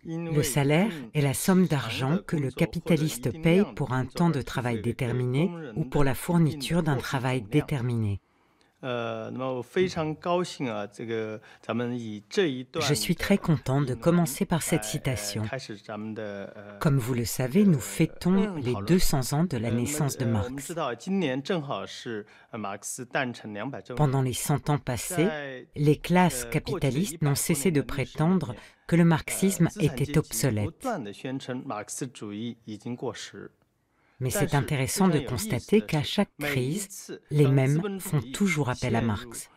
Le salaire est la somme d'argent que le capitaliste paye pour un temps de travail déterminé ou pour la fourniture d'un travail déterminé. Je suis très content de commencer par cette citation. Comme vous le savez, nous fêtons les 200 ans de la naissance de Marx. Pendant les 100 ans passés, les classes capitalistes n'ont cessé de prétendre que le marxisme était obsolète. Mais c'est intéressant de constater qu'à chaque crise, les mêmes font toujours appel à Marx.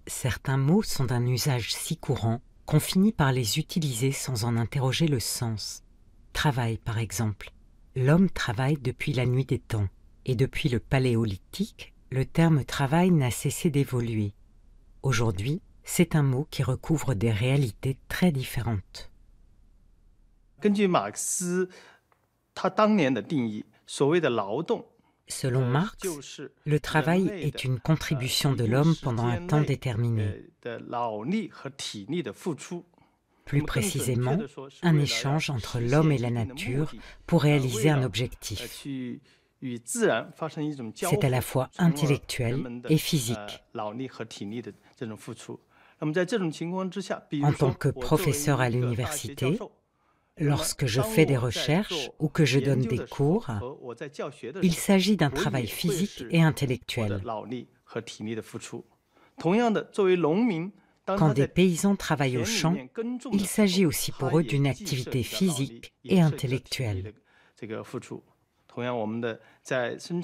Certains mots sont d'un usage si courant qu'on finit par les utiliser sans en interroger le sens. Travail, par exemple. L'homme travaille depuis la nuit des temps, et depuis le paléolithique, le terme travail n'a cessé d'évoluer. Aujourd'hui, c'est un mot qui recouvre des réalités très différentes. Selon Marx, le travail est une contribution de l'homme pendant un temps déterminé. Plus précisément, un échange entre l'homme et la nature pour réaliser un objectif. C'est à la fois intellectuel et physique. En tant que professeur à l'université, lorsque je fais des recherches ou que je donne des cours, il s'agit d'un travail physique et intellectuel. Quand des paysans travaillent au champ, il s'agit aussi pour eux d'une activité physique et intellectuelle.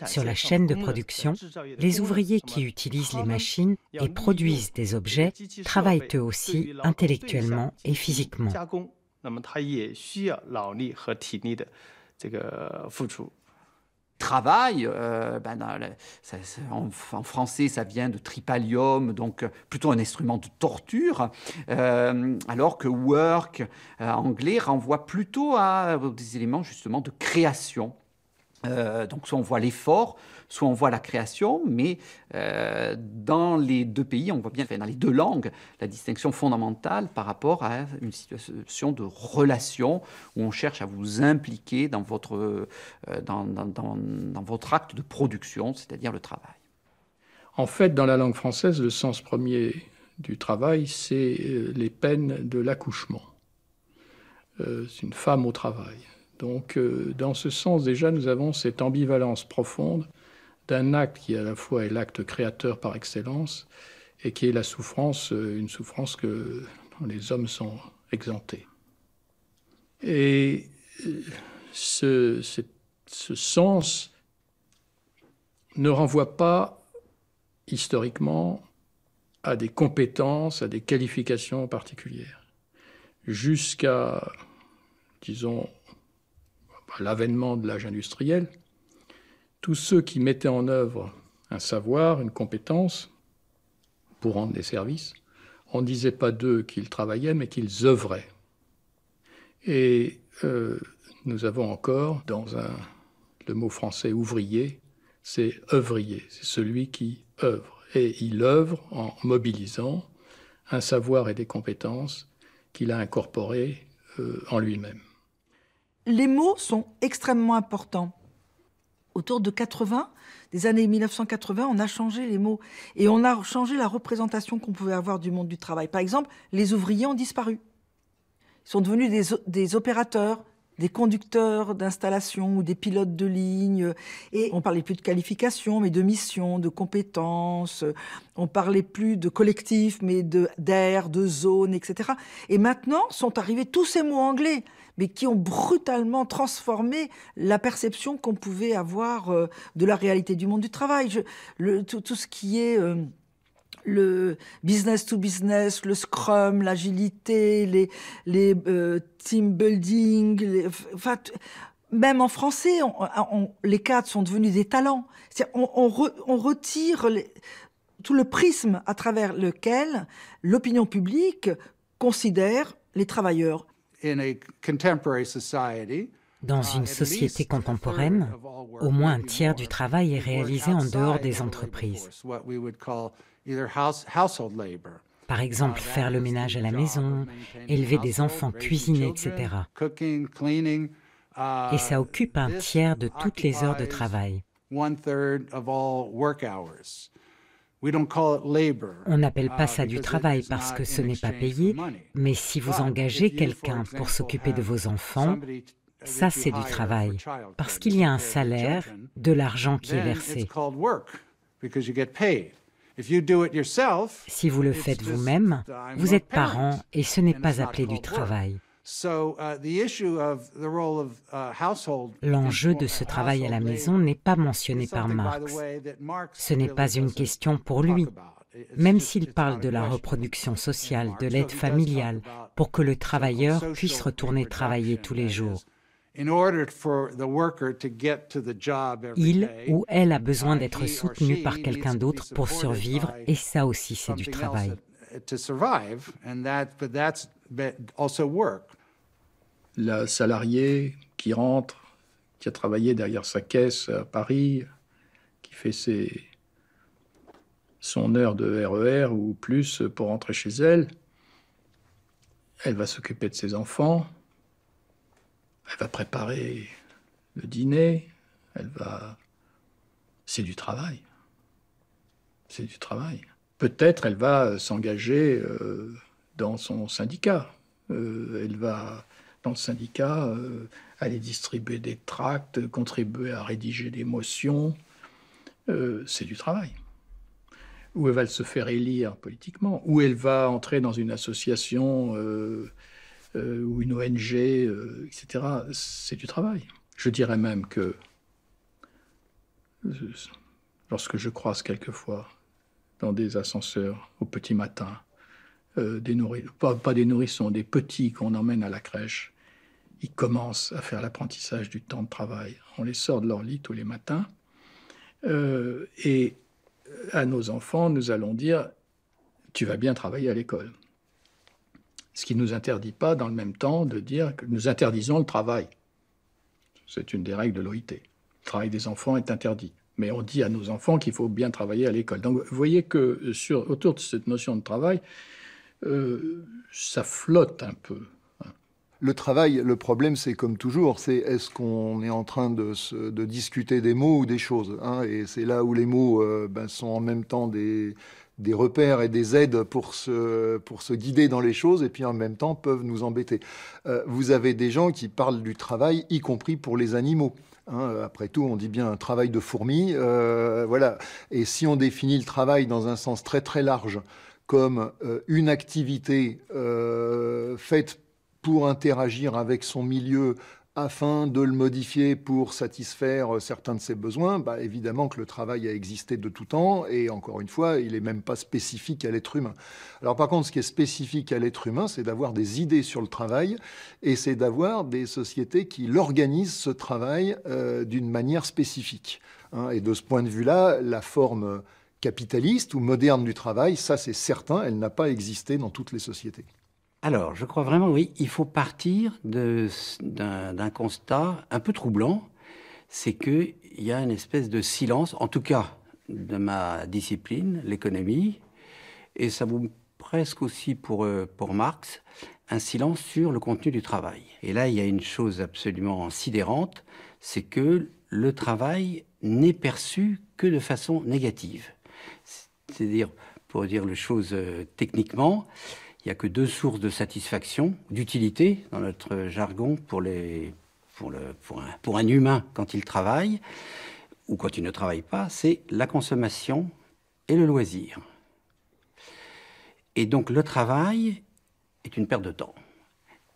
Sur la chaîne de production, les ouvriers qui utilisent les machines et produisent des objets travaillent eux aussi intellectuellement et physiquement. Travail, en français ça vient de tripalium, donc plutôt un instrument de torture, alors que work en anglais renvoie plutôt à des éléments justement de création. Donc soit on voit l'effort, soit on voit la création, mais dans les deux pays, on voit bien, dans les deux langues, la distinction fondamentale par rapport à une situation de relation où on cherche à vous impliquer dans votre, dans votre acte de production, c'est-à-dire le travail. En fait, dans la langue française, le sens premier du travail, c'est les peines de l'accouchement. C'est une femme au travail. Donc, dans ce sens, déjà, nous avons cette ambivalence profonde d'un acte qui, à la fois, est l'acte créateur par excellence et qui est la souffrance, une souffrance dont les hommes sont exemptés. Et ce sens ne renvoie pas, historiquement, à des compétences, à des qualifications particulières. Jusqu'à, disons, l'avènement de l'âge industriel, tous ceux qui mettaient en œuvre un savoir, une compétence, pour rendre des services, on ne disait pas d'eux qu'ils travaillaient, mais qu'ils œuvraient. Et nous avons encore, le mot français ouvrier, c'est œuvrier, c'est celui qui œuvre. Et il œuvre en mobilisant un savoir et des compétences qu'il a incorporés en lui-même. Les mots sont extrêmement importants. Autour de 80, des années 1980, on a changé les mots et on a changé la représentation qu'on pouvait avoir du monde du travail. Par exemple, les ouvriers ont disparu. Ils sont devenus des opérateurs, des conducteurs d'installation ou des pilotes de ligne. Et on parlait plus de qualification, mais de mission, de compétences. On parlait plus de collectif, mais d'air, de zone, etc. Et maintenant sont arrivés tous ces mots anglais, mais qui ont brutalement transformé la perception qu'on pouvait avoir de la réalité du monde du travail. Tout ce qui est le business to business, le scrum, l'agilité, les team building, même en français, les cadres sont devenus des talents. On retire tout le prisme à travers lequel l'opinion publique considère les travailleurs. Dans une société contemporaine, au moins un tiers du travail est réalisé en dehors des entreprises. Par exemple, faire le ménage à la maison, élever des enfants, cuisiner, etc. Et ça occupe un tiers de toutes les heures de travail. On n'appelle pas ça du travail parce que ce n'est pas payé, mais si vous engagez quelqu'un pour s'occuper de vos enfants, ça c'est du travail, parce qu'il y a un salaire, de l'argent qui est versé. Si vous le faites vous-même, vous êtes parent et ce n'est pas appelé du travail. L'enjeu de ce travail à la maison n'est pas mentionné par Marx. Ce n'est pas une question pour lui, même s'il parle de la reproduction sociale, de l'aide familiale, pour que le travailleur puisse retourner travailler tous les jours. Il ou elle a besoin d'être soutenu par quelqu'un d'autre pour survivre, et ça aussi c'est du travail. La salariée qui rentre, qui a travaillé derrière sa caisse à Paris, qui fait son heure de RER ou plus pour rentrer chez elle, elle va s'occuper de ses enfants, elle va préparer le dîner, c'est du travail. C'est du travail. Peut-être elle va s'engager dans son syndicat. Elle va, dans le syndicat, aller distribuer des tracts, contribuer à rédiger des motions. C'est du travail. Ou elle va se faire élire politiquement, ou elle va entrer dans une association ou une ONG, etc. C'est du travail. Je dirais même que lorsque je croise quelquefois dans des ascenseurs au petit matin, pas des nourrissons, des petits qu'on emmène à la crèche, ils commencent à faire l'apprentissage du temps de travail. On les sort de leur lit tous les matins et à nos enfants, nous allons dire « tu vas bien travailler à l'école ». Ce qui ne nous interdit pas, dans le même temps, de dire que nous interdisons le travail. C'est une des règles de l'OIT. Le travail des enfants est interdit. Mais on dit à nos enfants qu'il faut bien travailler à l'école. Donc vous voyez que autour de cette notion de travail, ça flotte un peu. Le travail, le problème, c'est comme toujours, c'est est-ce qu'on est en train de discuter des mots ou des choses, hein, et c'est là où les mots sont en même temps des repères et des aides pour se guider dans les choses, et puis en même temps peuvent nous embêter. Vous avez des gens qui parlent du travail, y compris pour les animaux. Hein, après tout, on dit bien un travail de fourmi, voilà. Et si on définit le travail dans un sens très très large, comme une activité faite pour interagir avec son milieu afin de le modifier pour satisfaire certains de ses besoins, évidemment que le travail a existé de tout temps, et encore une fois, il n'est même pas spécifique à l'être humain. Alors par contre, ce qui est spécifique à l'être humain, c'est d'avoir des idées sur le travail, et c'est d'avoir des sociétés qui l'organisent, ce travail, d'une manière spécifique. Hein, et de ce point de vue-là, la forme capitaliste ou moderne du travail, ça c'est certain, elle n'a pas existé dans toutes les sociétés. Alors, je crois vraiment, oui, il faut partir d'un constat un peu troublant, c'est qu'il y a une espèce de silence, en tout cas de ma discipline, l'économie, et ça vaut presque aussi pour Marx, un silence sur le contenu du travail. Et là, il y a une chose absolument sidérante, c'est que le travail n'est perçu que de façon négative. C'est-à-dire, pour dire les choses techniquement, il n'y a que deux sources de satisfaction, d'utilité, dans notre jargon, pour les pour un humain quand il travaille, ou quand il ne travaille pas, c'est la consommation et le loisir. Et donc le travail est une perte de temps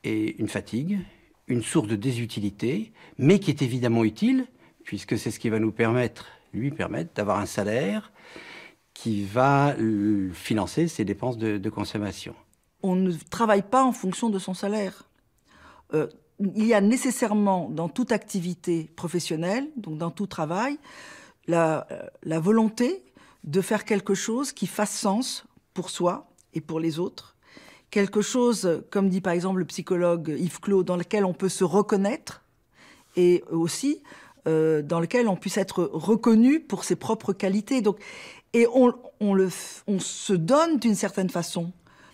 et une fatigue, une source de désutilité, mais qui est évidemment utile, puisque c'est ce qui va lui permettre d'avoir un salaire qui va financer ses dépenses de consommation. On ne travaille pas en fonction de son salaire. Il y a nécessairement dans toute activité professionnelle, donc dans tout travail, la volonté de faire quelque chose qui fasse sens pour soi et pour les autres. Quelque chose, comme dit par exemple le psychologue Yves Clos, dans lequel on peut se reconnaître et aussi dans lequel on puisse être reconnu pour ses propres qualités. Donc, et on se donne d'une certaine façon.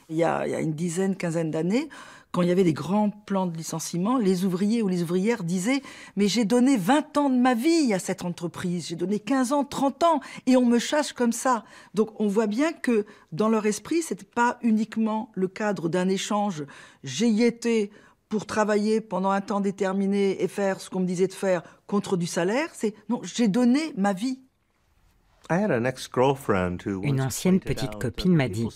Il y a une quinzaine d'années, quand il y avait des grands plans de licenciement, les ouvriers ou les ouvrières disaient « Mais j'ai donné 20 ans de ma vie à cette entreprise, j'ai donné 15 ans, 30 ans, et on me chasse comme ça. » Donc on voit bien que dans leur esprit, ce n'était pas uniquement le cadre d'un échange « J'ai y été pour travailler pendant un temps déterminé et faire ce qu'on me disait de faire contre du salaire. » C'est « Non, j'ai donné ma vie. » Une ancienne petite copine m'a dit,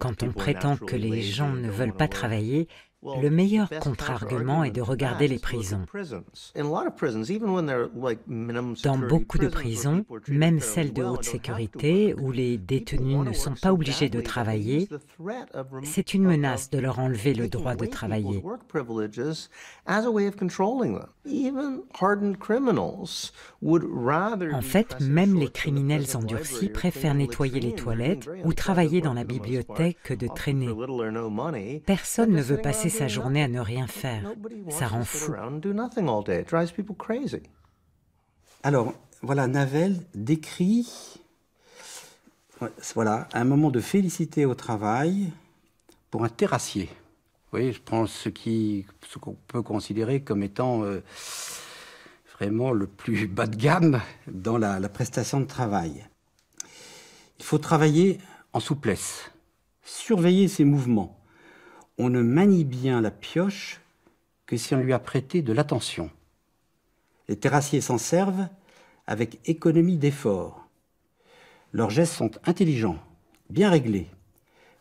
quand on prétend que les gens ne veulent pas travailler, le meilleur contre-argument est de regarder les prisons. Dans beaucoup de prisons, même celles de haute sécurité, où les détenus ne sont pas obligés de travailler, c'est une menace de leur enlever le droit de travailler. En fait, même les criminels endurcis préfèrent nettoyer les toilettes ou travailler dans la bibliothèque que de traîner. Personne ne veut passer sa journée à ne rien faire. Ça rend fou. Alors, voilà, Navel décrit un moment de félicité au travail pour un terrassier. Vous voyez, je prends ce qu'on peut considérer comme étant vraiment le plus bas de gamme dans la prestation de travail. Il faut travailler en souplesse, surveiller ses mouvements. On ne manie bien la pioche que si on lui a prêté de l'attention. Les terrassiers s'en servent avec économie d'effort. Leurs gestes sont intelligents, bien réglés.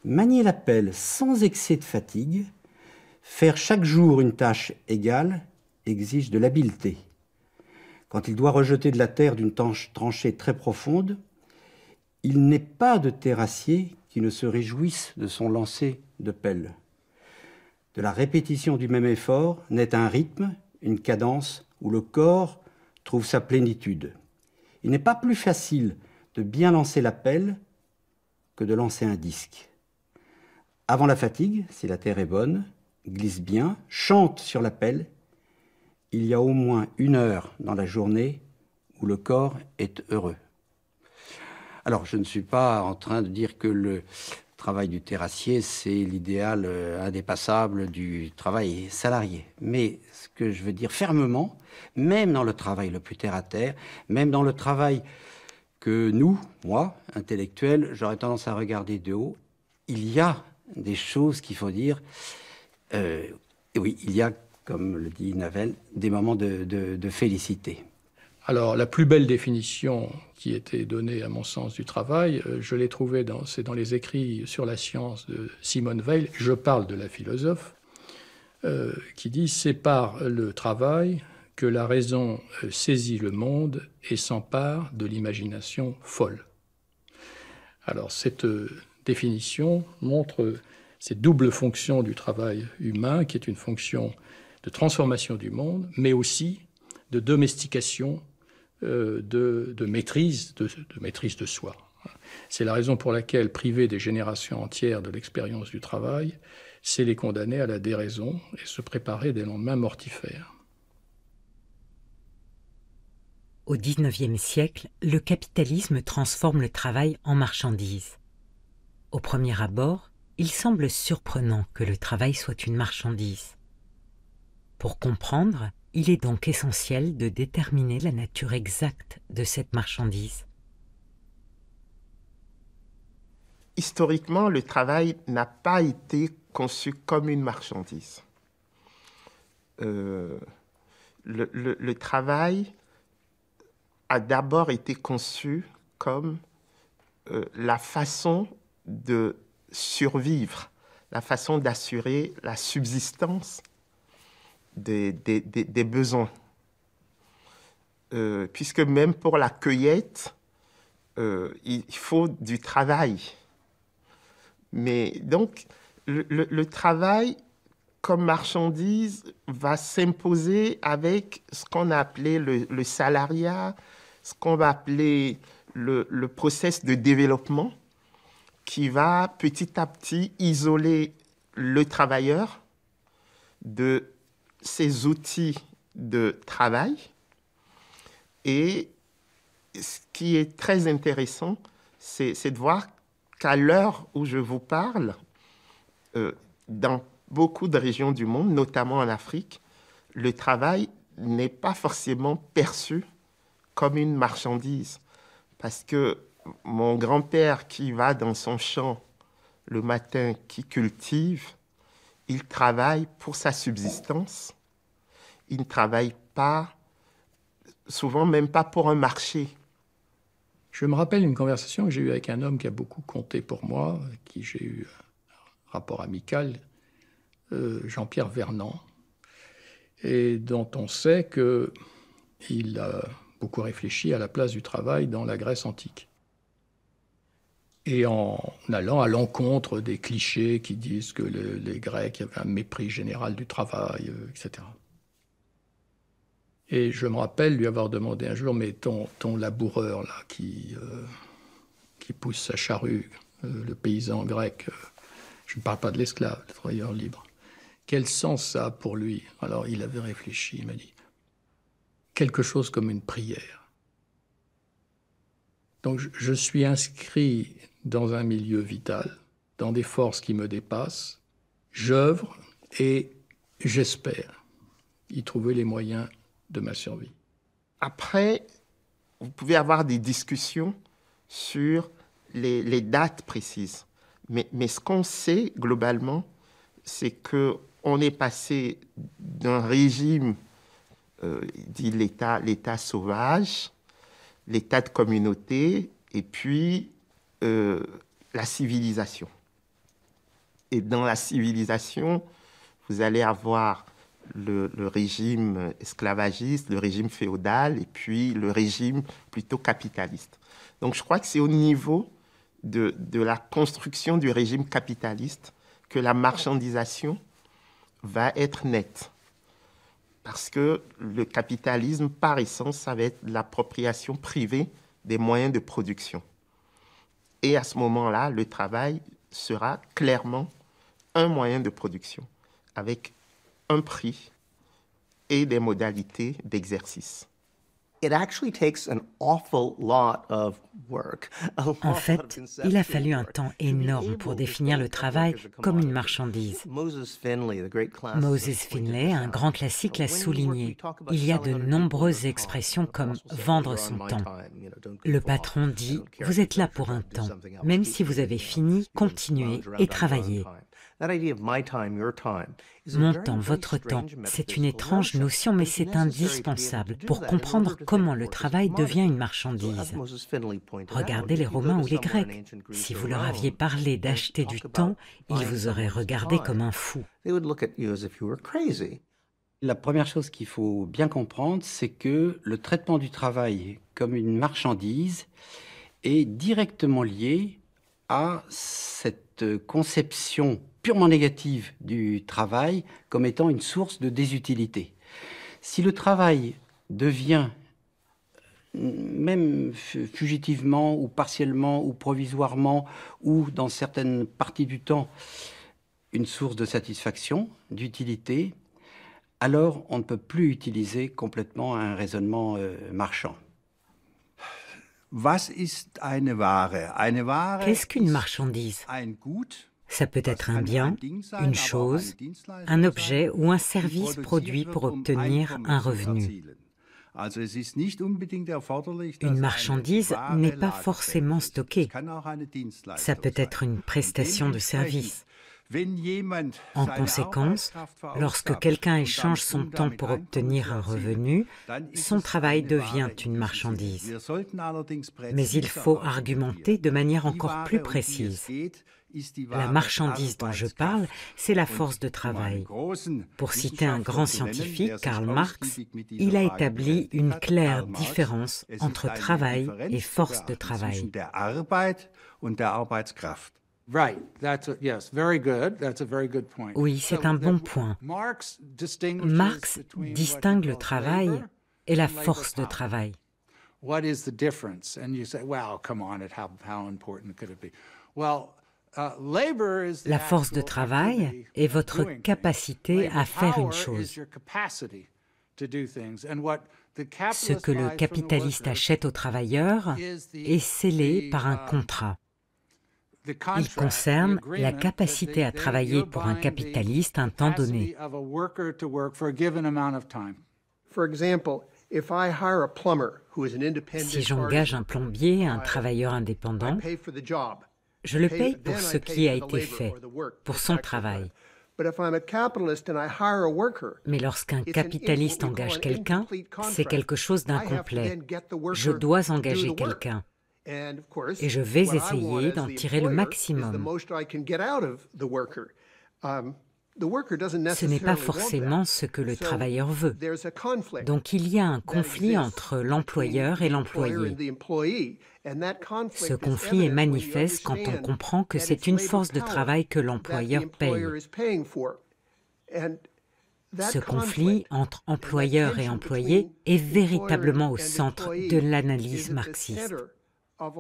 Manier la pelle sans excès de fatigue, faire chaque jour une tâche égale, exige de l'habileté. Quand il doit rejeter de la terre d'une tranchée très profonde, il n'est pas de terrassier qui ne se réjouisse de son lancer de pelle. De la répétition du même effort naît un rythme, une cadence où le corps trouve sa plénitude. Il n'est pas plus facile de bien lancer la pelle que de lancer un disque. Avant la fatigue, si la terre est bonne, glisse bien, chante sur la pelle, il y a au moins 1 heure dans la journée où le corps est heureux. Alors, je ne suis pas en train de dire que le travail du terrassier, c'est l'idéal indépassable du travail salarié. Mais ce que je veux dire fermement, même dans le travail le plus terre-à-terre, même dans le travail que nous, moi, intellectuels, j'aurais tendance à regarder de haut, il y a des choses qu'il faut dire. Oui, il y a, comme le dit Navel, des moments de félicité. Alors, la plus belle définition qui était donnée, à mon sens, du travail, je l'ai trouvée dans les écrits sur la science de Simone Weil. Je parle de la philosophe, qui dit « C'est par le travail que la raison saisit le monde et s'empare de l'imagination folle. » Alors, cette définition montre cette double fonction du travail humain, qui est une fonction de transformation du monde, mais aussi de domestication, de maîtrise de soi. C'est la raison pour laquelle priver des générations entières de l'expérience du travail, c'est les condamner à la déraison et se préparer des lendemains mortifères. Au XIXe siècle, le capitalisme transforme le travail en marchandise. Au premier abord, il semble surprenant que le travail soit une marchandise. Pour comprendre, il est donc essentiel de déterminer la nature exacte de cette marchandise. Historiquement, le travail n'a pas été conçu comme une marchandise. le travail a d'abord été conçu comme la façon de survivre, la façon d'assurer la subsistance des besoins. Puisque même pour la cueillette, il faut du travail. Mais donc, le travail comme marchandise va s'imposer avec ce qu'on a appelé le salariat, ce qu'on va appeler le process de développement, qui va petit à petit isoler le travailleur de ses outils de travail. Et ce qui est très intéressant, c'est de voir qu'à l'heure où je vous parle, dans beaucoup de régions du monde, notamment en Afrique, le travail n'est pas forcément perçu comme une marchandise. Parce que mon grand-père qui va dans son champ le matin, qui cultive, il travaille pour sa subsistance. Il ne travaille pas, souvent même pas pour un marché. Je me rappelle une conversation que j'ai eue avec un homme qui a beaucoup compté pour moi, avec qui j'ai eu un rapport amical, Jean-Pierre Vernant, et dont on sait qu'il a beaucoup réfléchi à la place du travail dans la Grèce antique. Et en allant à l'encontre des clichés qui disent que les Grecs avaient un mépris général du travail, etc. Et je me rappelle lui avoir demandé un jour, mais ton laboureur là, qui pousse sa charrue, le paysan grec, je ne parle pas de l'esclave, le travailleur libre, quel sens ça a pour lui? Alors il avait réfléchi, il m'a dit, quelque chose comme une prière. Donc je suis inscrit dans un milieu vital, dans des forces qui me dépassent, j'œuvre et j'espère y trouver les moyens de ma survie. Après, vous pouvez avoir des discussions sur les dates précises. Mais ce qu'on sait globalement, c'est qu'on est passé d'un régime, dit l'État sauvage, l'État de communauté, et puis la civilisation. Et dans la civilisation, vous allez avoir le régime esclavagiste, le régime féodal, et puis le régime plutôt capitaliste. Donc je crois que c'est au niveau de la construction du régime capitaliste que la marchandisation va être nette. Parce que le capitalisme, par essence, ça va être l'appropriation privée des moyens de production. Et à ce moment-là, le travail sera clairement un moyen de production, avec un prix et des modalités d'exercice. En fait, il a fallu un temps énorme pour définir le travail comme une marchandise. Moses Finlay, un grand classique, l'a souligné. Il y a de nombreuses expressions comme « vendre son temps ». Le patron dit « vous êtes là pour un temps. Même si vous avez fini, continuez et travaillez ». Mon temps, votre temps, c'est une étrange notion, mais c'est indispensable pour comprendre comment le travail devient une marchandise. Regardez les Romains ou les Grecs. Si vous leur aviez parlé d'acheter du temps, ils vous auraient regardé comme un fou. La première chose qu'il faut bien comprendre, c'est que le traitement du travail comme une marchandise est directement lié à cette conception purement négative du travail comme étant une source de désutilité. Si le travail devient, même fugitivement ou partiellement ou provisoirement ou dans certaines parties du temps, une source de satisfaction, d'utilité, alors on ne peut plus utiliser complètement un raisonnement marchand. Qu'est-ce qu'une marchandise ? Ça peut être un bien, une chose, un objet ou un service produit pour obtenir un revenu. Une marchandise n'est pas forcément stockée. Ça peut être une prestation de service. En conséquence, lorsque quelqu'un échange son temps pour obtenir un revenu, son travail devient une marchandise. Mais il faut argumenter de manière encore plus précise. La marchandise dont je parle, c'est la force de travail. Pour citer un grand scientifique, Karl Marx, il a établi une claire différence entre travail et force de travail. Oui, c'est un bon point. Marx distingue le travail et la force de travail. La force de travail est votre capacité à faire une chose. Ce que le capitaliste achète au travailleur est scellé par un contrat. Il concerne la capacité à travailler pour un capitaliste un temps donné. Si j'engage un plombier, un travailleur indépendant, je le paye pour ce qui a été fait, pour son travail. Mais lorsqu'un capitaliste engage quelqu'un, c'est quelque chose d'incomplet. Je dois engager quelqu'un. Et je vais essayer d'en tirer le maximum. Ce n'est pas forcément ce que le travailleur veut. Donc il y a un conflit entre l'employeur et l'employé. Ce conflit est manifeste quand on comprend que c'est une force de travail que l'employeur paye. Ce conflit entre employeur et employé est véritablement au centre de l'analyse marxiste.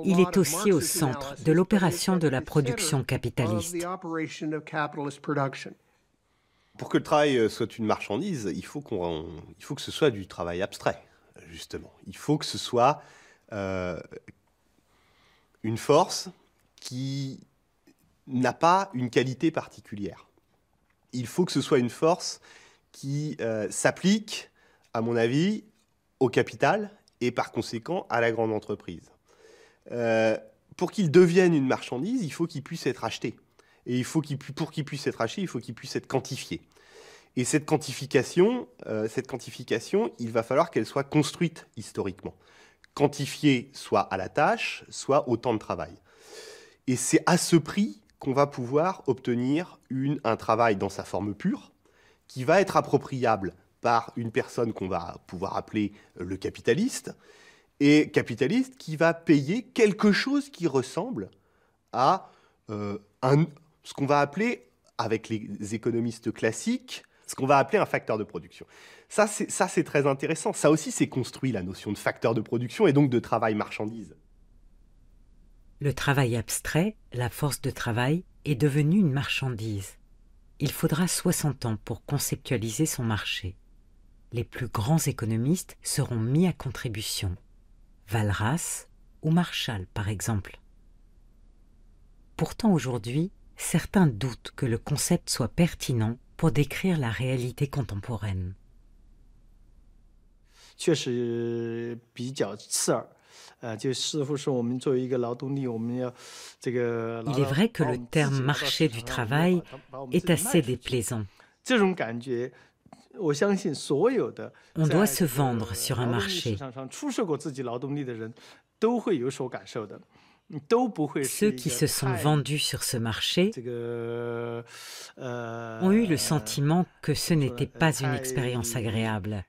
Il est aussi au centre de l'opération de la production capitaliste. Pour que le travail soit une marchandise, il faut que ce soit du travail abstrait, justement. Il faut que ce soit une force qui n'a pas une qualité particulière. Il faut que ce soit une force qui s'applique, à mon avis, au capital et par conséquent à la grande entreprise. Pour qu'il devienne une marchandise, il faut qu'il puisse être acheté. Et pour qu'il puisse être acheté, il faut qu'il puisse être quantifié. Et cette quantification, il va falloir qu'elle soit construite historiquement. Quantifiée soit à la tâche, soit au temps de travail. Et c'est à ce prix qu'on va pouvoir obtenir un travail dans sa forme pure, qui va être appropriable par une personne qu'on va pouvoir appeler le capitaliste, et capitaliste qui va payer quelque chose qui ressemble à ce qu'on va appeler, avec les économistes classiques, ce qu'on va appeler un facteur de production. Ça, c'est très intéressant. Ça aussi, c'est construit, la notion de facteur de production et donc de travail-marchandise. Le travail abstrait, la force de travail, est devenu une marchandise. Il faudra 60 ans pour conceptualiser son marché. Les plus grands économistes seront mis à contribution. Walras ou Marshall, par exemple. Pourtant, aujourd'hui, certains doutent que le concept soit pertinent pour décrire la réalité contemporaine. Il est vrai que le terme marché du travail est assez déplaisant. On doit se vendre sur un marché. Ceux qui se sont vendus sur ce marché ont eu le sentiment que ce n'était pas une expérience agréable.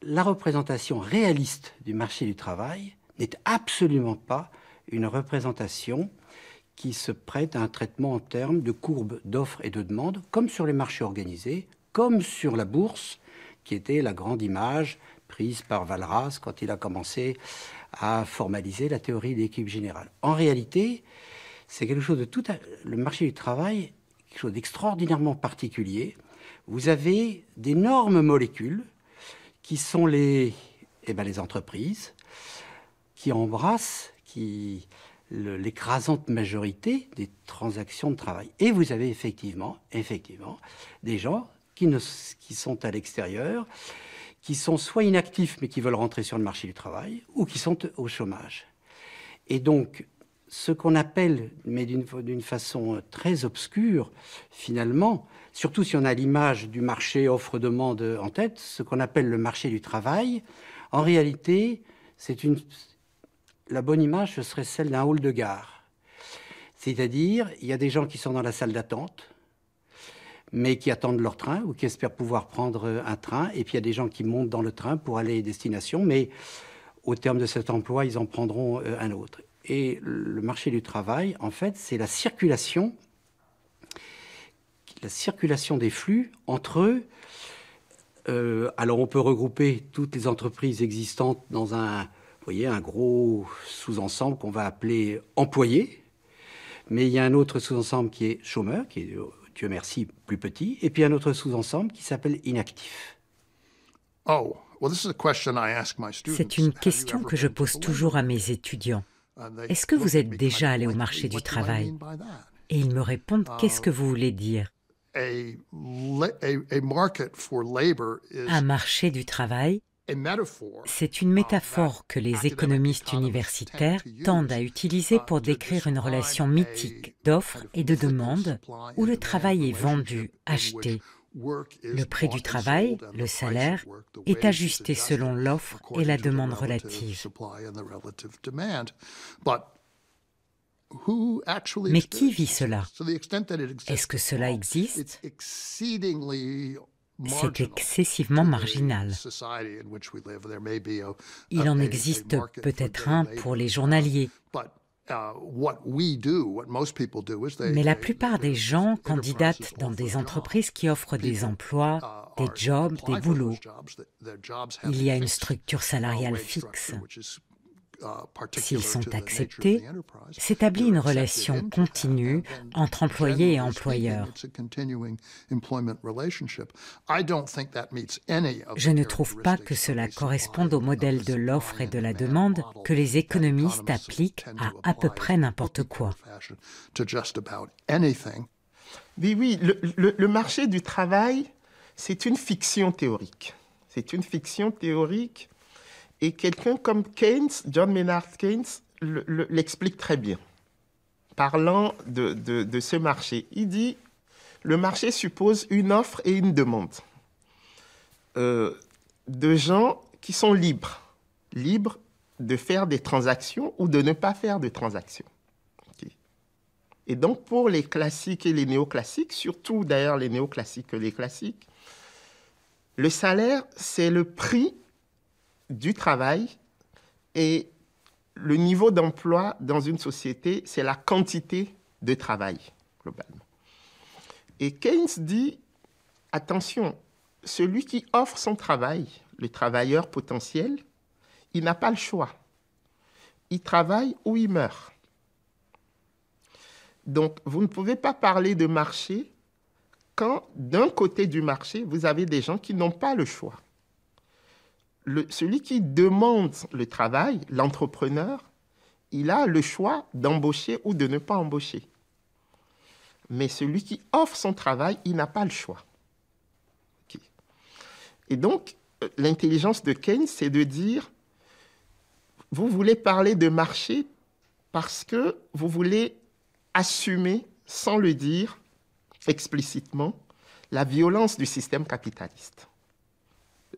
La représentation réaliste du marché du travail n'est absolument pas une représentation qui se prête à un traitement en termes de courbe d'offres et de demandes, comme sur les marchés organisés, comme sur la bourse, qui était la grande image prise par Walras quand il a commencé à formaliser la théorie d'équilibre général. En réalité, c'est quelque chose de le marché du travail, quelque chose d'extraordinairement particulier. Vous avez d'énormes molécules qui sont les entreprises, qui embrassent l'écrasante majorité des transactions de travail. Et vous avez effectivement des gens qui sont à l'extérieur, qui sont soit inactifs mais qui veulent rentrer sur le marché du travail, ou qui sont au chômage. Et donc, ce qu'on appelle, mais d'une façon très obscure, finalement, surtout si on a l'image du marché offre-demande en tête, ce qu'on appelle le marché du travail, en réalité, la bonne image, ce serait celle d'un hall de gare. C'est-à-dire, il y a des gens qui sont dans la salle d'attente, mais qui attendent leur train ou qui espèrent pouvoir prendre un train, et puis il y a des gens qui montent dans le train pour aller à destination, mais au terme de cet emploi, ils en prendront un autre. Et le marché du travail, en fait, c'est la circulation des flux entre eux. Alors, on peut regrouper toutes les entreprises existantes dans un gros sous-ensemble qu'on va appeler employés. Mais il y a un autre sous-ensemble qui est chômeur, qui est, Dieu merci, plus petit. Et puis un autre sous-ensemble qui s'appelle inactif. C'est une question que je pose toujours à mes étudiants. Est-ce que vous êtes déjà allé au marché du travail? Et ils me répondent, qu'est-ce que vous voulez dire? Un marché du travail, c'est une métaphore que les économistes universitaires tendent à utiliser pour décrire une relation mythique d'offre et de demande où le travail est vendu, acheté. Le prix du travail, le salaire, est ajusté selon l'offre et la demande relative. Mais qui vit cela? Est-ce que cela existe? C'est excessivement marginal. Il en existe peut-être un pour les journaliers. Mais la plupart des gens candidatent dans des entreprises qui offrent des emplois, des jobs, des boulots. Il y a une structure salariale fixe. S'ils sont acceptés, s'établit une relation continue entre employé et employeur. Je ne trouve pas que cela corresponde au modèle de l'offre et de la demande que les économistes appliquent à peu près n'importe quoi. Oui, le marché du travail, c'est une fiction théorique. C'est une fiction théorique. Et quelqu'un comme Keynes, John Maynard Keynes, l'explique très bien. Parlant de ce marché, il dit le marché suppose une offre et une demande de gens qui sont libres de faire des transactions ou de ne pas faire de transactions. Okay. Et donc pour les classiques et les néoclassiques, surtout d'ailleurs les néoclassiques que les classiques, le salaire, c'est le prix du travail et le niveau d'emploi dans une société, c'est la quantité de travail, globalement. Et Keynes dit, attention, celui qui offre son travail, le travailleur potentiel, il n'a pas le choix. Il travaille ou il meurt. Donc, vous ne pouvez pas parler de marché quand, d'un côté du marché, vous avez des gens qui n'ont pas le choix. Celui qui demande le travail, l'entrepreneur, il a le choix d'embaucher ou de ne pas embaucher. Mais celui qui offre son travail, il n'a pas le choix. Okay. Et donc, l'intelligence de Keynes, c'est de dire, vous voulez parler de marché parce que vous voulez assumer, sans le dire explicitement, la violence du système capitaliste.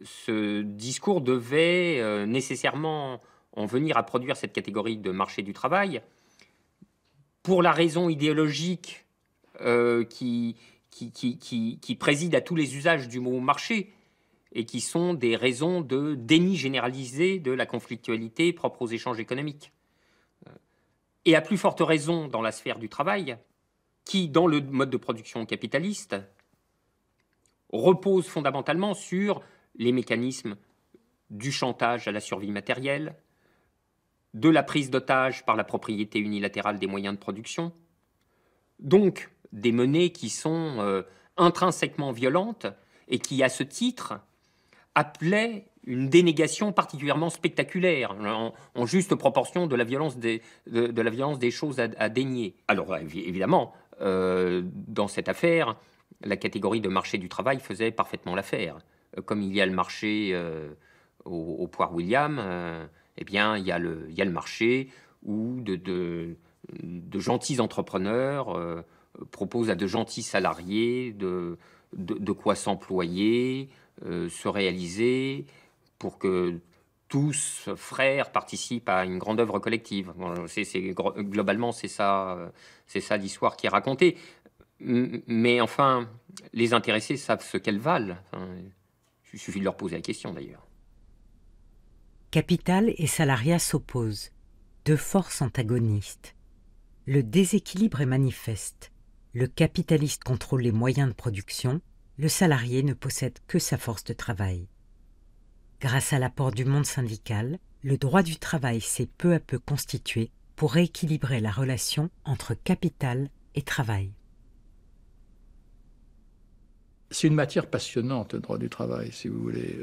Ce discours devait nécessairement en venir à produire cette catégorie de marché du travail pour la raison idéologique qui préside à tous les usages du mot marché et qui sont des raisons de déni généralisé de la conflictualité propre aux échanges économiques. Et à plus forte raison dans la sphère du travail, qui, dans le mode de production capitaliste, repose fondamentalement sur les mécanismes du chantage à la survie matérielle, de la prise d'otage par la propriété unilatérale des moyens de production, donc des menées qui sont intrinsèquement violentes et qui, à ce titre, appelaient une dénégation particulièrement spectaculaire, en juste proportion de la violence des choses à dénier. Alors évidemment, dans cette affaire, la catégorie de marché du travail faisait parfaitement l'affaire. Comme il y a le marché au Poire William, eh bien, il y a le marché où de gentils entrepreneurs proposent à de gentils salariés de quoi s'employer, se réaliser, pour que tous, frères, participent à une grande œuvre collective. Bon, globalement, c'est ça l'histoire qui est racontée. Mais enfin, les intéressés savent ce qu'elles valent. Enfin, il suffit de leur poser la question, d'ailleurs. Capital et salariat s'opposent, deux forces antagonistes. Le déséquilibre est manifeste. Le capitaliste contrôle les moyens de production, le salarié ne possède que sa force de travail. Grâce à l'apport du monde syndical, le droit du travail s'est peu à peu constitué pour rééquilibrer la relation entre capital et travail. C'est une matière passionnante, le droit du travail, si vous voulez.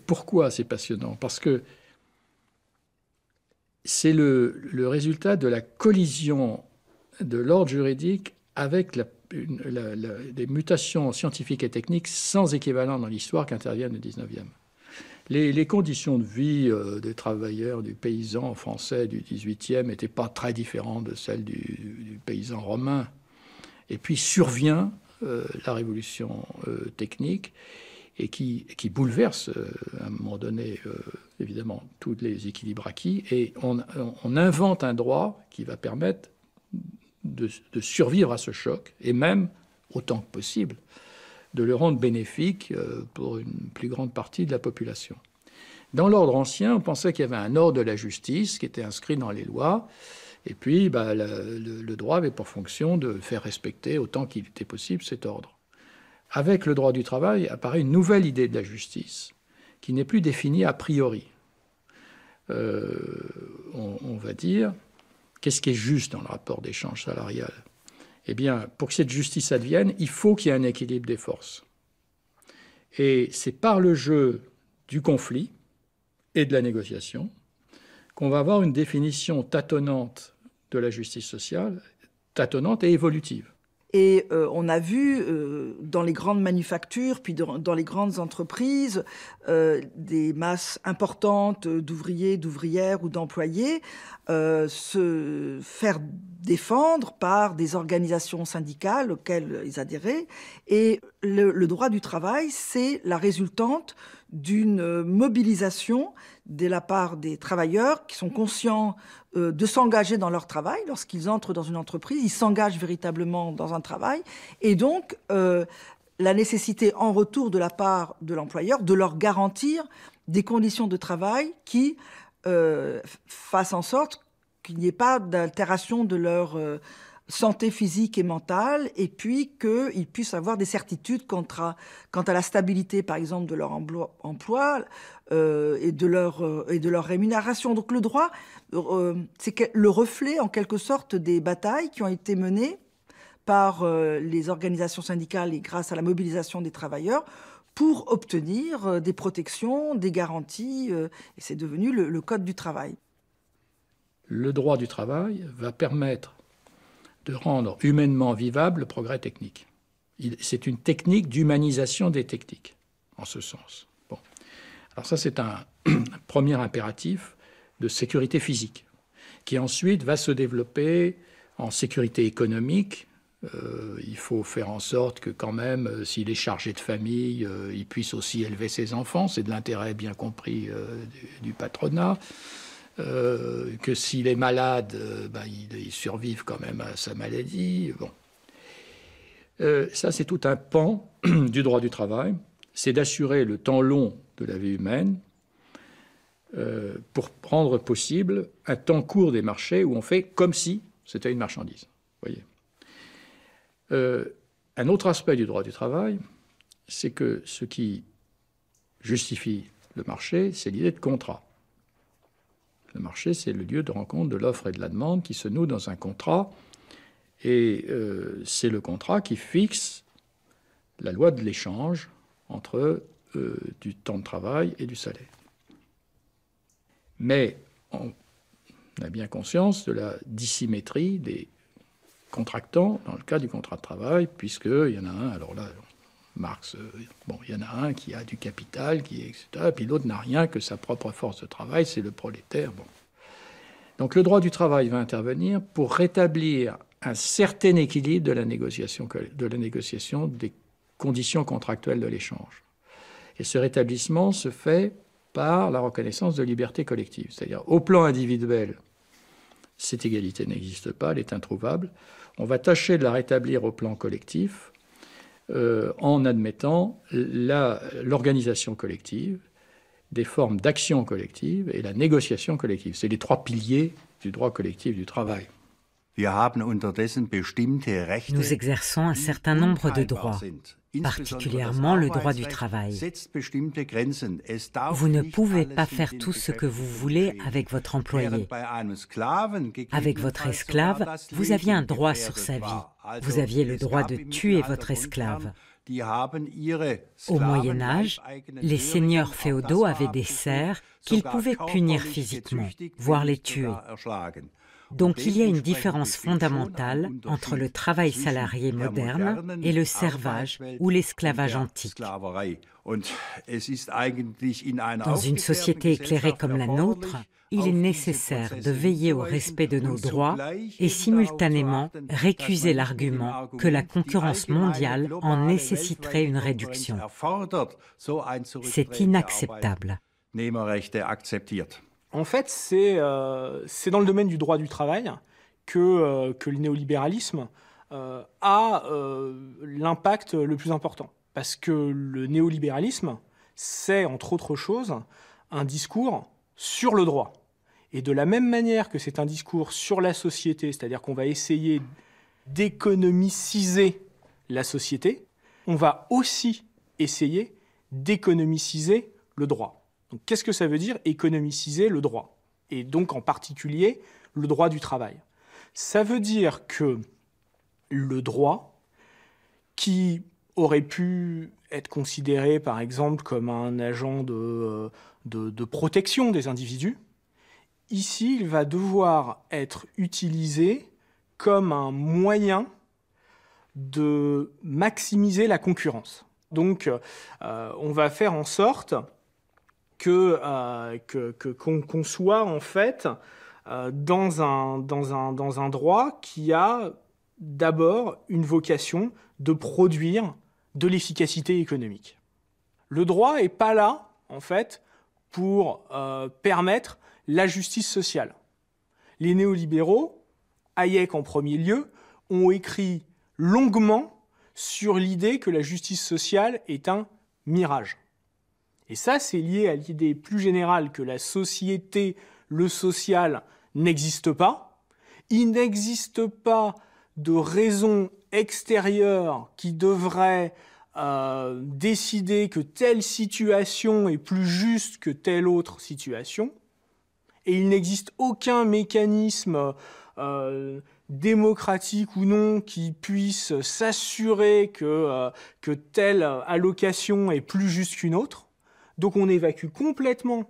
Pourquoi c'est passionnant? Parce que c'est le résultat de la collision de l'ordre juridique avec des mutations scientifiques et techniques sans équivalent dans l'histoire qui interviennent au XIXe. Les conditions de vie des travailleurs, du paysan français du XVIIIe n'étaient pas très différentes de celles du paysan romain. Et puis survient la révolution technique et qui bouleverse à un moment donné évidemment tous les équilibres acquis, et on invente un droit qui va permettre de survivre à ce choc et même, autant que possible, de le rendre bénéfique pour une plus grande partie de la population. Dans l'ordre ancien, on pensait qu'il y avait un ordre de la justice qui était inscrit dans les lois. Et puis, le droit avait pour fonction de faire respecter autant qu'il était possible cet ordre. Avec le droit du travail apparaît une nouvelle idée de la justice, qui n'est plus définie a priori. On va dire, qu'est-ce qui est juste dans le rapport d'échange salarial? Eh bien, pour que cette justice advienne, il faut qu'il y ait un équilibre des forces. Et c'est par le jeu du conflit et de la négociation qu'on va avoir une définition tâtonnante de la justice sociale, tâtonnante et évolutive. Et on a vu dans les grandes manufactures, puis dans les grandes entreprises, des masses importantes d'ouvriers, d'ouvrières ou d'employés se faire défendre par des organisations syndicales auxquelles ils adhéraient. Et le droit du travail, c'est la résultante d'une mobilisation de la part des travailleurs qui sont conscients de s'engager dans leur travail. Lorsqu'ils entrent dans une entreprise, ils s'engagent véritablement dans un travail. Et donc, la nécessité en retour de la part de l'employeur de leur garantir des conditions de travail qui fassent en sorte qu'il n'y ait pas d'altération de leur santé physique et mentale, et puis qu'ils puissent avoir des certitudes quant à la stabilité, par exemple, de leur emploi et de leur rémunération. Donc le droit, c'est le reflet, en quelque sorte, des batailles qui ont été menées par les organisations syndicales et grâce à la mobilisation des travailleurs pour obtenir des protections, des garanties, et c'est devenu le Code du travail. Le droit du travail va permettre de rendre humainement vivable le progrès technique. C'est une technique d'humanisation des techniques, en ce sens. Bon. Alors ça, c'est un premier impératif de sécurité physique, qui ensuite va se développer en sécurité économique. Il faut faire en sorte que quand même, s'il est chargé de famille, il puisse aussi élever ses enfants. C'est de l'intérêt bien compris du patronat. Que s'il est malade, il survive quand même à sa maladie. Bon. Ça, c'est tout un pan du droit du travail. C'est d'assurer le temps long de la vie humaine pour rendre possible un temps court des marchés où on fait comme si c'était une marchandise. Voyez. Un autre aspect du droit du travail, c'est que ce qui justifie le marché, c'est l'idée de contrat. Le marché, c'est le lieu de rencontre de l'offre et de la demande qui se noue dans un contrat. Et c'est le contrat qui fixe la loi de l'échange entre du temps de travail et du salaire. Mais on a bien conscience de la dissymétrie des contractants dans le cas du contrat de travail, puisqu'il y en a un, alors là, Marx, il y en a un qui a du capital, etc., puis l'autre n'a rien que sa propre force de travail, c'est le prolétaire. Bon. Donc le droit du travail va intervenir pour rétablir un certain équilibre de la négociation des conditions contractuelles de l'échange. Et ce rétablissement se fait par la reconnaissance de liberté collective. C'est-à-dire, au plan individuel, cette égalité n'existe pas, elle est introuvable. On va tâcher de la rétablir au plan collectif en admettant l'organisation collective, des formes d'action collective et la négociation collective. C'est les 3 piliers du droit collectif du travail. Nous exerçons un certain nombre de droits, particulièrement le droit du travail. Vous ne pouvez pas faire tout ce que vous voulez avec votre employé. Avec votre esclave, vous aviez un droit sur sa vie. Vous aviez le droit de tuer votre esclave. Au Moyen Âge, les seigneurs féodaux avaient des serfs qu'ils pouvaient punir physiquement, voire les tuer. Donc il y a une différence fondamentale entre le travail salarié moderne et le servage ou l'esclavage antique. Dans une société éclairée comme la nôtre, il est nécessaire de veiller au respect de nos droits et simultanément récuser l'argument que la concurrence mondiale en nécessiterait une réduction. C'est inacceptable. En fait, c'est dans le domaine du droit du travail que le néolibéralisme a l'impact le plus important. Parce que le néolibéralisme, c'est, entre autres choses, un discours sur le droit. Et de la même manière que c'est un discours sur la société, c'est-à-dire qu'on va essayer d'économiciser la société, on va aussi essayer d'économiciser le droit. Donc, qu'est-ce que ça veut dire économiciser le droit? Et donc, en particulier, le droit du travail. Ça veut dire que le droit, qui aurait pu être considéré, par exemple, comme un agent de protection des individus, ici, il va devoir être utilisé comme un moyen de maximiser la concurrence. Donc, on va faire en sorte qu'on soit en fait dans un droit qui a d'abord une vocation de produire de l'efficacité économique. Le droit n'est pas là, en fait, pour permettre la justice sociale. Les néolibéraux, Hayek en premier lieu, ont écrit longuement sur l'idée que la justice sociale est un mirage. Et ça, c'est lié à l'idée plus générale que la société, le social, n'existe pas. Il n'existe pas de raison extérieure qui devrait décider que telle situation est plus juste que telle autre situation. Et il n'existe aucun mécanisme démocratique ou non qui puisse s'assurer que telle allocation est plus juste qu'une autre. Donc on évacue complètement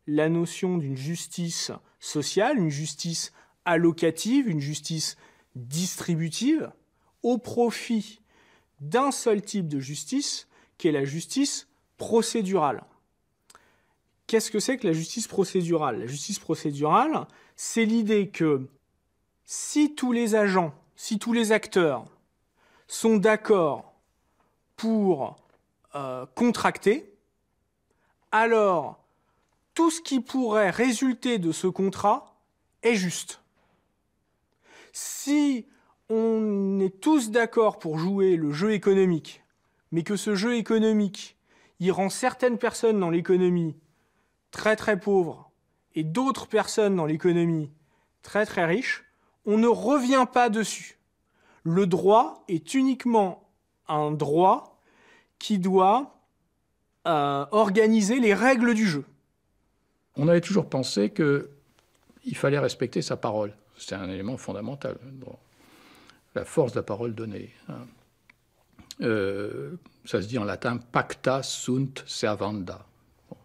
la notion d'une justice sociale, une justice allocative, une justice distributive, au profit d'un seul type de justice, qui est la justice procédurale. Qu'est-ce que c'est que la justice procédurale? La justice procédurale, c'est l'idée que si tous les agents, si tous les acteurs sont d'accord pour contracter, alors tout ce qui pourrait résulter de ce contrat est juste. Si on est tous d'accord pour jouer le jeu économique, mais que ce jeu économique, il rend certaines personnes dans l'économie très très pauvres et d'autres personnes dans l'économie très très riches, on ne revient pas dessus. Le droit est uniquement un droit qui doit organiser les règles du jeu. On avait toujours pensé qu'il fallait respecter sa parole. C'est un élément fondamental. Bon. La force de la parole donnée. Ça se dit en latin « pacta sunt servanda ». Bon.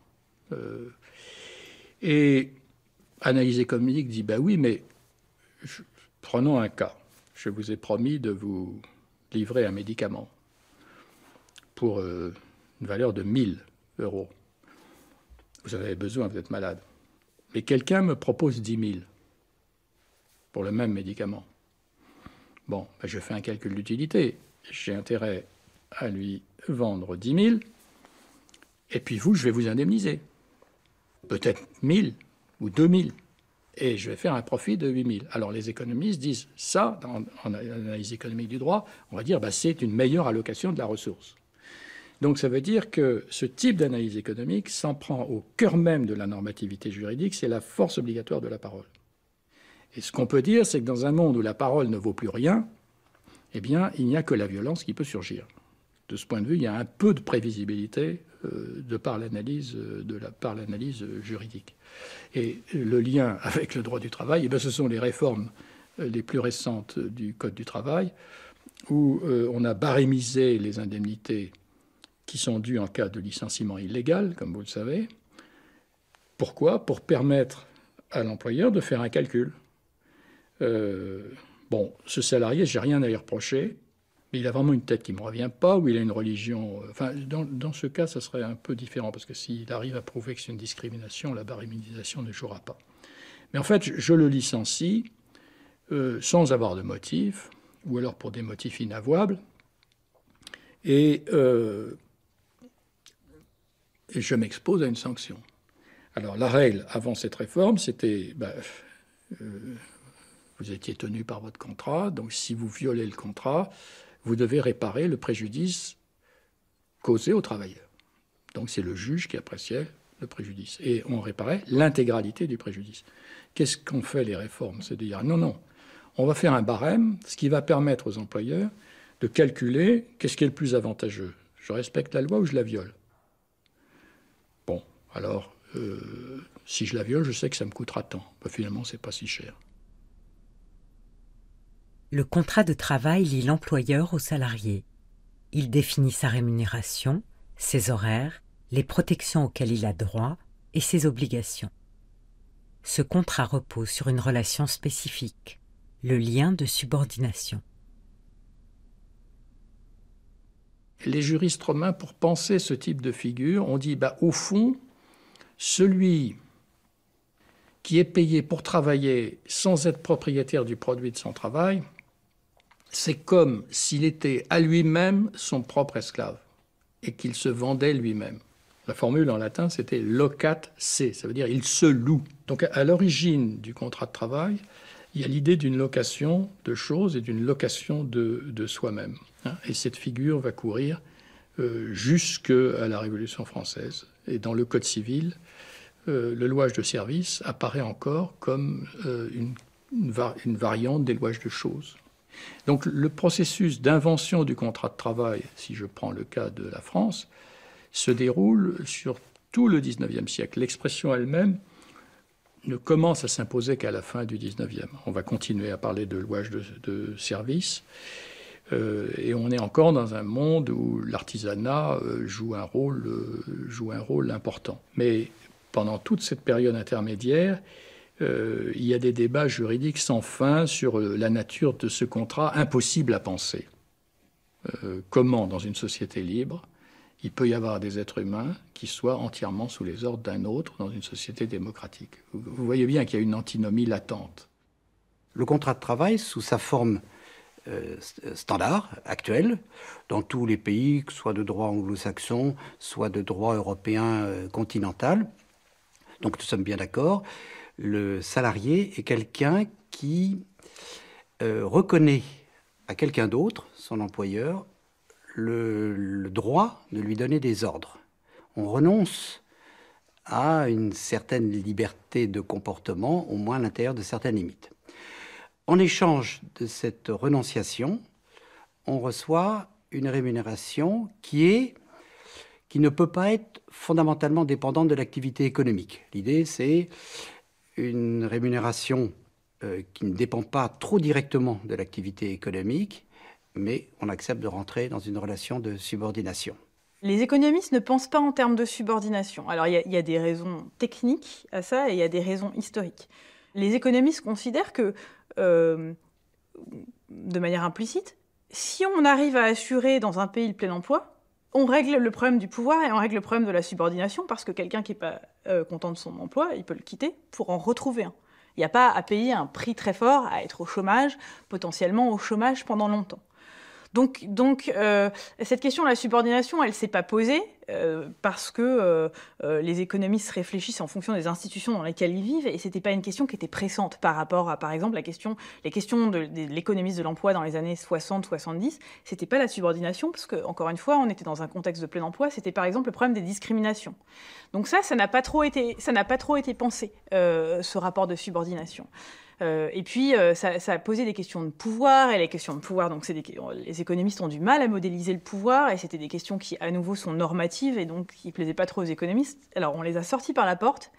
Et Analyse économique dit « ben oui, mais prenons un cas. Je vous ai promis de vous livrer un médicament pour une valeur de 1 000 €. Vous en avez besoin, vous êtes malade. Mais quelqu'un me propose 10 000. pour le même médicament. Bon, ben je fais un calcul d'utilité. J'ai intérêt à lui vendre 10 000, et puis vous, je vais vous indemniser. Peut-être 1 000 ou 2 000. Et je vais faire un profit de 8 000. Alors les économistes disent ça, en analyse économique du droit, on va dire c'est une meilleure allocation de la ressource. Donc ça veut dire que ce type d'analyse économique s'en prend au cœur même de la normativité juridique, c'est la force obligatoire de la parole. Et ce qu'on peut dire, c'est que dans un monde où la parole ne vaut plus rien, eh bien, il n'y a que la violence qui peut surgir. De ce point de vue, il y a un peu de prévisibilité par l'analyse juridique. Et le lien avec le droit du travail, eh bien, ce sont les réformes les plus récentes du Code du travail, où on a barémisé les indemnités qui sont dues en cas de licenciement illégal, comme vous le savez. Pourquoi ? Pour permettre à l'employeur de faire un calcul. Bon, ce salarié, j'ai rien à lui reprocher, mais il a vraiment une tête qui ne me revient pas, ou il a une religion... Enfin, dans ce cas, ça serait un peu différent, parce que s'il arrive à prouver que c'est une discrimination, la barémisation ne jouera pas. Mais en fait, je le licencie sans avoir de motif, ou alors pour des motifs inavouables, et je m'expose à une sanction. Alors, la règle avant cette réforme, c'était... vous étiez tenu par votre contrat, donc si vous violez le contrat, vous devez réparer le préjudice causé au travailleur. Donc c'est le juge qui appréciait le préjudice. Et on réparait l'intégralité du préjudice. Qu'est-ce qu'ont fait les réformes ? C'est de dire non, on va faire un barème, ce qui va permettre aux employeurs de calculer qu'est-ce qui est le plus avantageux. Je respecte la loi ou je la viole ? Bon, alors, si je la viole, je sais que ça me coûtera tant. Finalement, c'est pas si cher. Le contrat de travail lie l'employeur au salarié. Il définit sa rémunération, ses horaires, les protections auxquelles il a droit et ses obligations. Ce contrat repose sur une relation spécifique, le lien de subordination. Les juristes romains, pour penser ce type de figure, ont dit, au fond, celui qui est payé pour travailler sans être propriétaire du produit de son travail, c'est comme s'il était à lui-même son propre esclave et qu'il se vendait lui-même. La formule en latin, c'était locat se, ça veut dire il se loue. Donc à l'origine du contrat de travail, il y a l'idée d'une location de choses et d'une location de soi-même. Et cette figure va courir jusqu'à la Révolution française. Et dans le Code civil, le louage de service apparaît encore comme une variante des louages de choses. Donc le processus d'invention du contrat de travail, si je prends le cas de la France, se déroule sur tout le XIXe siècle. L'expression elle-même ne commence à s'imposer qu'à la fin du XIXe. On va continuer à parler de louage de service, et on est encore dans un monde où l'artisanat joue un rôle important. Mais pendant toute cette période intermédiaire, il y a des débats juridiques sans fin sur la nature de ce contrat impossible à penser. Comment, dans une société libre, il peut y avoir des êtres humains qui soient entièrement sous les ordres d'un autre dans une société démocratique. Vous voyez bien qu'il y a une antinomie latente. Le contrat de travail, sous sa forme standard, actuelle, dans tous les pays, que ce soit de droit anglo-saxon, soit de droit européen continental, donc nous sommes bien d'accord, le salarié est quelqu'un qui reconnaît à quelqu'un d'autre, son employeur, le droit de lui donner des ordres. On renonce à une certaine liberté de comportement, au moins à l'intérieur de certaines limites. En échange de cette renonciation, on reçoit une rémunération qui ne peut pas être fondamentalement dépendante de l'activité économique. L'idée, c'est une rémunération qui ne dépend pas trop directement de l'activité économique, mais on accepte de rentrer dans une relation de subordination. Les économistes ne pensent pas en termes de subordination. Alors il y a des raisons techniques à ça et il y a des raisons historiques. Les économistes considèrent que, de manière implicite, si on arrive à assurer dans un pays le plein emploi, on règle le problème du pouvoir et on règle le problème de la subordination parce que quelqu'un qui n'est pas content de son emploi, il peut le quitter pour en retrouver un. Il n'y a pas à payer un prix très fort, à être au chômage, potentiellement au chômage pendant longtemps. Donc cette question de la subordination, elle ne s'est pas posée parce que les économistes réfléchissent en fonction des institutions dans lesquelles ils vivent, et ce n'était pas une question qui était pressante par rapport à, par exemple, les questions de l'économiste de l'emploi dans les années 60-70. Ce n'était pas la subordination, parce que, encore une fois, on était dans un contexte de plein emploi, c'était par exemple le problème des discriminations. Donc ça n'a pas trop été pensé, ce rapport de subordination. Et puis, ça a posé des questions de pouvoir, et les questions de pouvoir, donc les économistes ont du mal à modéliser le pouvoir, et c'était des questions qui, à nouveau, sont normatives, et donc qui ne plaisaient pas trop aux économistes. Alors, on les a sorties par la porte,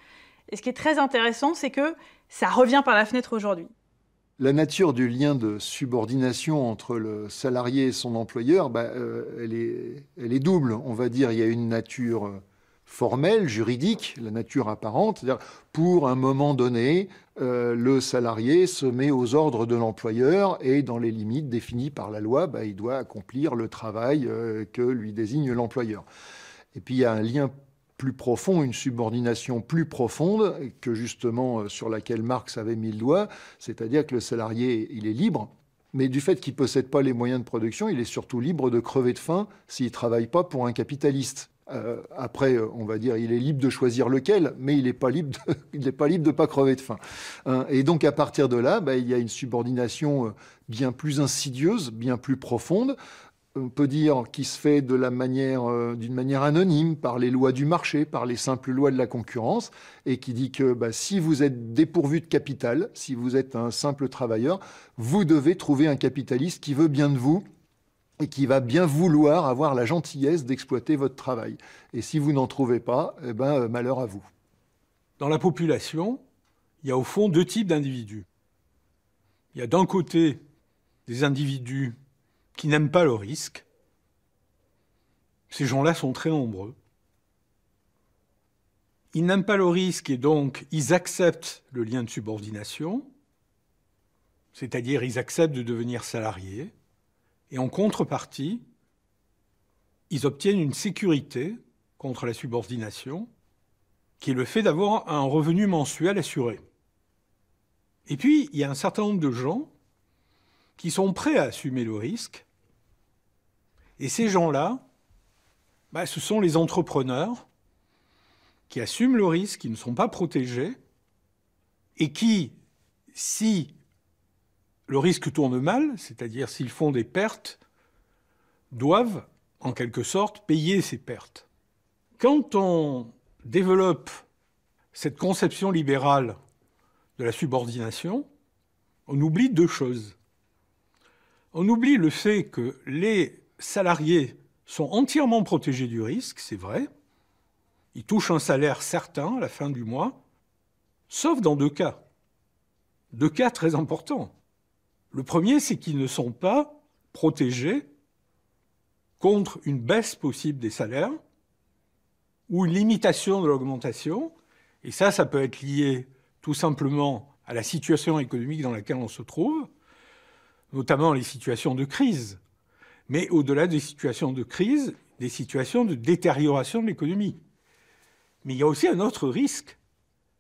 et ce qui est très intéressant, c'est que ça revient par la fenêtre aujourd'hui. La nature du lien de subordination entre le salarié et son employeur, elle est double. On va dire, il y a une nature formelle, juridique, la nature apparente, c'est-à-dire pour un moment donné, le salarié se met aux ordres de l'employeur et dans les limites définies par la loi, il doit accomplir le travail que lui désigne l'employeur. Et puis il y a un lien plus profond, une subordination plus profonde que justement sur laquelle Marx avait mis le doigt, c'est-à-dire que le salarié, il est libre, mais du fait qu'il ne possède pas les moyens de production, il est surtout libre de crever de faim s'il ne travaille pas pour un capitaliste. Après, on va dire, il est libre de choisir lequel, mais il n'est pas libre de pas crever de faim. Et donc, à partir de là, il y a une subordination bien plus insidieuse, bien plus profonde. On peut dire qui se fait d'une manière anonyme par les lois du marché, par les simples lois de la concurrence, et qui dit que si vous êtes dépourvu de capital, si vous êtes un simple travailleur, vous devez trouver un capitaliste qui veut bien de vous, et qui va bien vouloir avoir la gentillesse d'exploiter votre travail. Et si vous n'en trouvez pas, malheur à vous. Dans la population, il y a au fond deux types d'individus. Il y a d'un côté des individus qui n'aiment pas le risque. Ces gens-là sont très nombreux. Ils n'aiment pas le risque et donc ils acceptent le lien de subordination, c'est-à-dire ils acceptent de devenir salariés. Et en contrepartie, ils obtiennent une sécurité contre la subordination, qui est le fait d'avoir un revenu mensuel assuré. Et puis, il y a un certain nombre de gens qui sont prêts à assumer le risque. Et ces gens-là, ce sont les entrepreneurs qui assument le risque, qui ne sont pas protégés, et qui, si le risque tourne mal, c'est-à-dire s'ils font des pertes, doivent, en quelque sorte, payer ces pertes. Quand on développe cette conception libérale de la subordination, on oublie deux choses. On oublie le fait que les salariés sont entièrement protégés du risque, c'est vrai. Ils touchent un salaire certain à la fin du mois, sauf dans deux cas. Deux cas très importants. Le premier, c'est qu'ils ne sont pas protégés contre une baisse possible des salaires ou une limitation de l'augmentation. Et ça peut être lié tout simplement à la situation économique dans laquelle on se trouve, notamment les situations de crise. Mais au-delà des situations de crise, des situations de détérioration de l'économie. Mais il y a aussi un autre risque.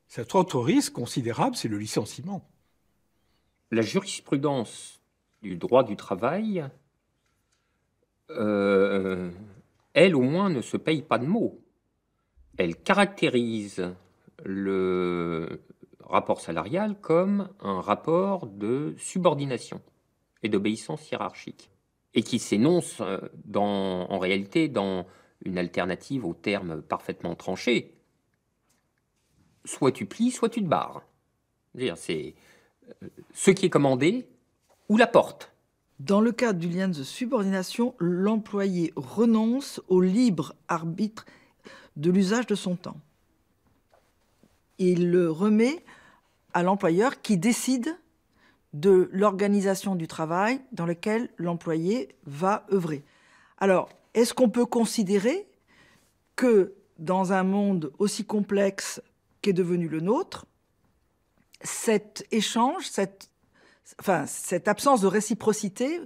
Cet autre risque considérable, c'est le licenciement. La jurisprudence du droit du travail, elle au moins ne se paye pas de mots. Elle caractérise le rapport salarial comme un rapport de subordination et d'obéissance hiérarchique, et qui s'énonce en réalité dans une alternative aux termes parfaitement tranchés. Soit tu plies, soit tu te barres. C'est ce qui est commandé ou la porte. Dans le cadre du lien de subordination, l'employé renonce au libre arbitre de l'usage de son temps. Il le remet à l'employeur qui décide de l'organisation du travail dans lequel l'employé va œuvrer. Alors, est-ce qu'on peut considérer que dans un monde aussi complexe qu'est devenu le nôtre, cet échange, cette absence de réciprocité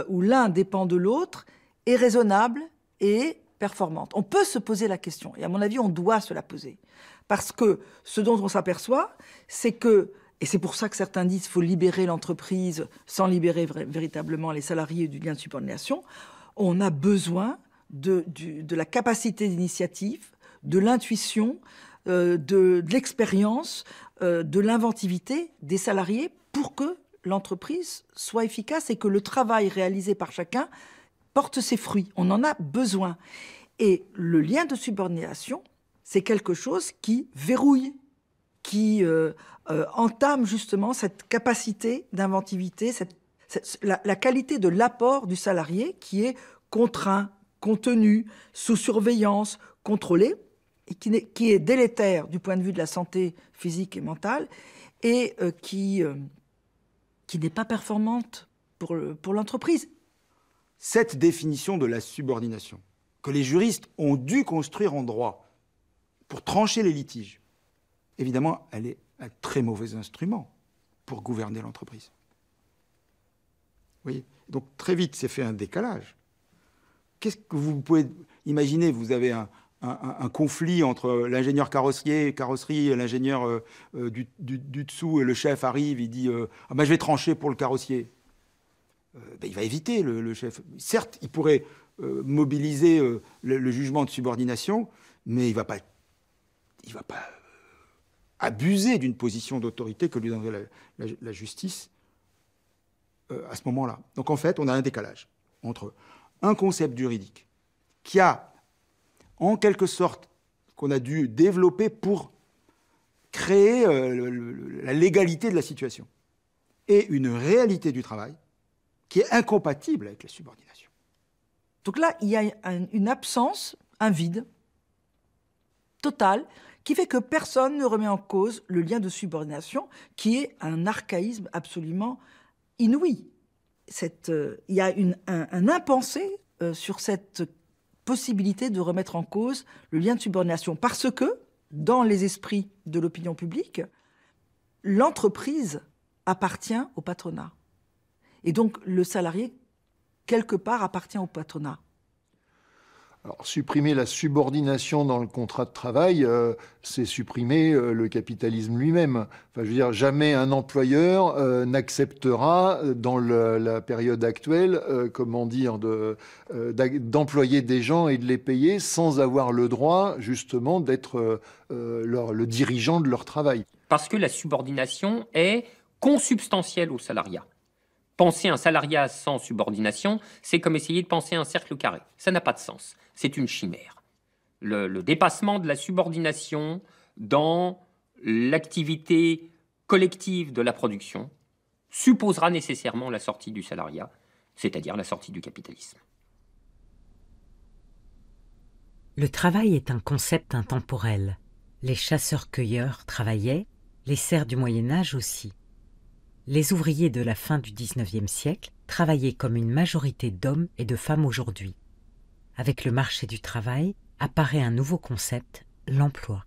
où l'un dépend de l'autre est raisonnable et performante? On peut se poser la question, et à mon avis, on doit se la poser. Parce que ce dont on s'aperçoit, c'est que, Et c'est pour ça que certains disent qu'il faut libérer l'entreprise sans libérer véritablement les salariés du lien de subordination. On a besoin de la capacité d'initiative, de l'intuition, de l'expérience, de l'inventivité des salariés pour que l'entreprise soit efficace et que le travail réalisé par chacun porte ses fruits. On en a besoin. Et le lien de subordination, c'est quelque chose qui verrouille, qui entame justement cette capacité d'inventivité, la qualité de l'apport du salarié qui est contraint, contenu, sous surveillance, contrôlé, et qui est délétère du point de vue de la santé physique et mentale, et qui n'est pas performante pour l'entreprise. Cette définition de la subordination, que les juristes ont dû construire en droit pour trancher les litiges, évidemment, elle est un très mauvais instrument pour gouverner l'entreprise. Vous voyez ? Donc très vite, c'est fait un décalage. Qu'est-ce que vous pouvez imaginer ? Vous avez un conflit entre l'ingénieur carrosserie et l'ingénieur du dessous, et le chef arrive, il dit ah ben, je vais trancher pour le carrossier. Ben, il va éviter le chef. Certes, il pourrait mobiliser le jugement de subordination, mais il ne va pas abuser d'une position d'autorité que lui donnerait la justice à ce moment-là. Donc en fait, on a un décalage entre un concept juridique qui a, en quelque sorte, qu'on a dû développer pour créer la légalité de la situation, et une réalité du travail qui est incompatible avec la subordination. Donc là, il y a une absence, un vide total, qui fait que personne ne remet en cause le lien de subordination, qui est un archaïsme absolument inouï. Il y a un impensé sur cette possibilité de remettre en cause le lien de subordination, parce que, dans les esprits de l'opinion publique, l'entreprise appartient au patronat. Et donc, le salarié, quelque part, appartient au patronat. Alors, supprimer la subordination dans le contrat de travail, c'est supprimer le capitalisme lui-même. Enfin, je veux dire, jamais un employeur n'acceptera, dans la période actuelle, d'employer des gens et de les payer sans avoir le droit, justement, d'être le dirigeant de leur travail. Parce que la subordination est consubstantielle au salariat. Penser un salariat sans subordination, c'est comme essayer de penser un cercle carré. Ça n'a pas de sens. C'est une chimère. Le dépassement de la subordination dans l'activité collective de la production supposera nécessairement la sortie du salariat, c'est-à-dire la sortie du capitalisme. Le travail est un concept intemporel. Les chasseurs-cueilleurs travaillaient, les serfs du Moyen-Âge aussi. Les ouvriers de la fin du XIXe siècle travaillaient comme une majorité d'hommes et de femmes aujourd'hui. Avec le marché du travail apparaît un nouveau concept, l'emploi.